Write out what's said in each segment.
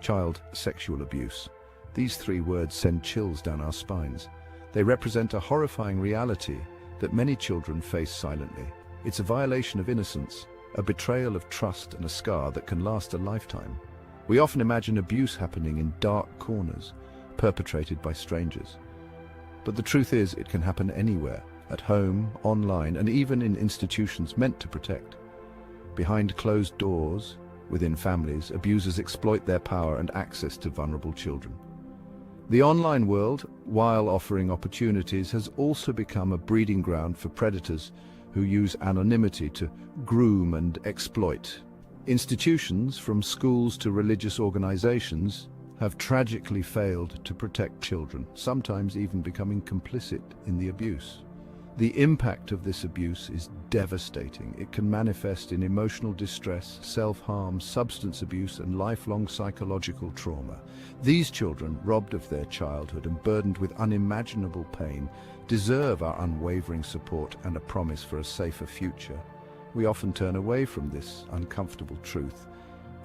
Child sexual abuse. These three words send chills down our spines. They represent a horrifying reality that many children face silently. It's a violation of innocence, a betrayal of trust, and a scar that can last a lifetime. We often imagine abuse happening in dark corners, perpetrated by strangers. But the truth is, it can happen anywhere, at home, online, and even in institutions meant to protect. Behind closed doors, within families, abusers exploit their power and access to vulnerable children. The online world, while offering opportunities, has also become a breeding ground for predators who use anonymity to groom and exploit. Institutions, from schools to religious organizations, have tragically failed to protect children, sometimes even becoming complicit in the abuse. The impact of this abuse is devastating. It can manifest in emotional distress, self-harm, substance abuse, and lifelong psychological trauma. These children, robbed of their childhood and burdened with unimaginable pain, deserve our unwavering support and a promise for a safer future. We often turn away from this uncomfortable truth,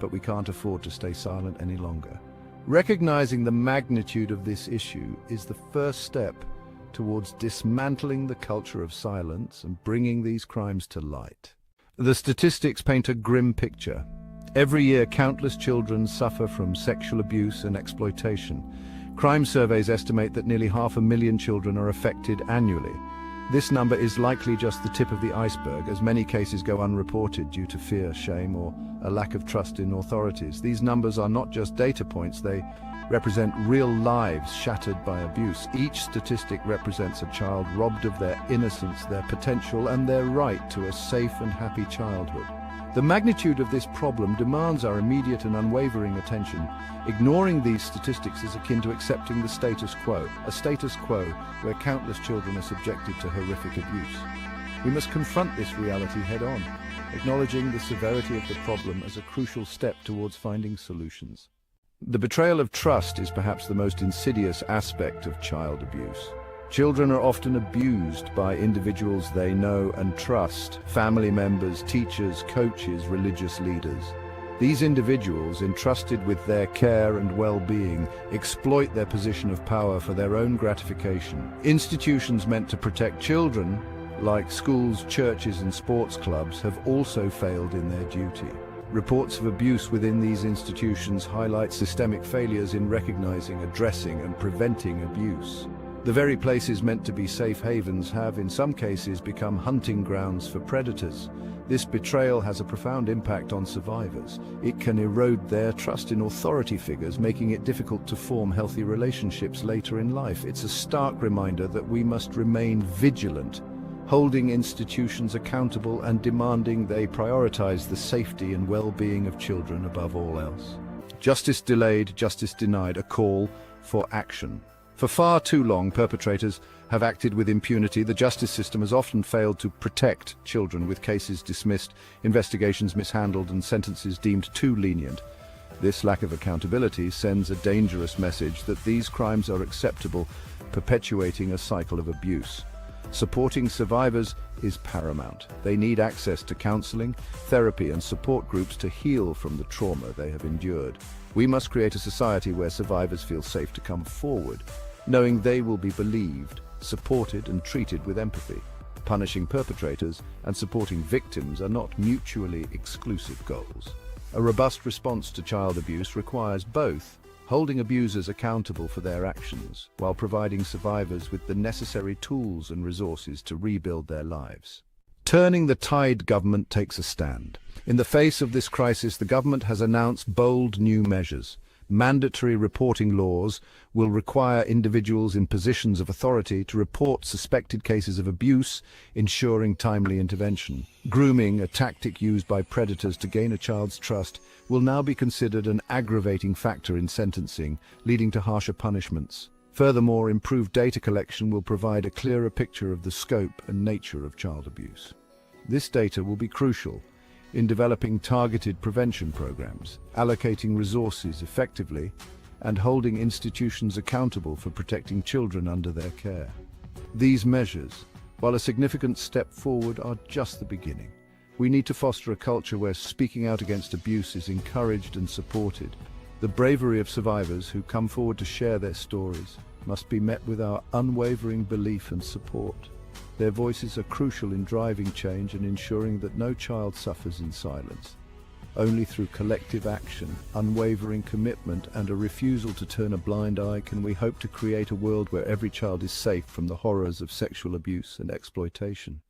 but we can't afford to stay silent any longer. Recognizing the magnitude of this issue is the first step towards dismantling the culture of silence and bringing these crimes to light. The statistics paint a grim picture. Every year, countless children suffer from sexual abuse and exploitation. Crime surveys estimate that nearly 500,000 children are affected annually. This number is likely just the tip of the iceberg, as many cases go unreported due to fear, shame, or a lack of trust in authorities. These numbers are not just data points, they represent real lives shattered by abuse. Each statistic represents a child robbed of their innocence, their potential, and their right to a safe and happy childhood. The magnitude of this problem demands our immediate and unwavering attention. Ignoring these statistics is akin to accepting the status quo, a status quo where countless children are subjected to horrific abuse. We must confront this reality head-on, acknowledging the severity of the problem as a crucial step towards finding solutions. The betrayal of trust is perhaps the most insidious aspect of child abuse. Children are often abused by individuals they know and trust: family members, teachers, coaches, religious leaders. These individuals, entrusted with their care and well-being, exploit their position of power for their own gratification. Institutions meant to protect children, like schools, churches, and sports clubs, have also failed in their duty. Reports of abuse within these institutions highlight systemic failures in recognizing, addressing, and preventing abuse. The very places meant to be safe havens have, in some cases, become hunting grounds for predators. This betrayal has a profound impact on survivors. It can erode their trust in authority figures, making it difficult to form healthy relationships later in life. It's a stark reminder that we must remain vigilant, holding institutions accountable and demanding they prioritize the safety and well-being of children above all else. Justice delayed, justice denied, a call for action. For far too long, perpetrators have acted with impunity. The justice system has often failed to protect children, with cases dismissed, investigations mishandled, and sentences deemed too lenient. This lack of accountability sends a dangerous message that these crimes are acceptable, perpetuating a cycle of abuse. Supporting survivors is paramount. They need access to counseling, therapy, and support groups to heal from the trauma they have endured. We must create a society where survivors feel safe to come forward, knowing they will be believed, supported, and treated with empathy. Punishing perpetrators and supporting victims are not mutually exclusive goals. A robust response to child abuse requires both: holding abusers accountable for their actions, while providing survivors with the necessary tools and resources to rebuild their lives. Turning the tide government takes a stand. In the face of this crisis, the government has announced bold new measures. Mandatory reporting laws will require individuals in positions of authority to report suspected cases of abuse, ensuring timely intervention. Grooming, a tactic used by predators to gain a child's trust, will now be considered an aggravating factor in sentencing, leading to harsher punishments. Furthermore, improved data collection will provide a clearer picture of the scope and nature of child abuse. This data will be crucial in developing targeted prevention programs, allocating resources effectively, and holding institutions accountable for protecting children under their care. These measures, while a significant step forward, are just the beginning. We need to foster a culture where speaking out against abuse is encouraged and supported. The bravery of survivors who come forward to share their stories must be met with our unwavering belief and support. Their voices are crucial in driving change and ensuring that no child suffers in silence. Only through collective action, unwavering commitment, and a refusal to turn a blind eye can we hope to create a world where every child is safe from the horrors of sexual abuse and exploitation.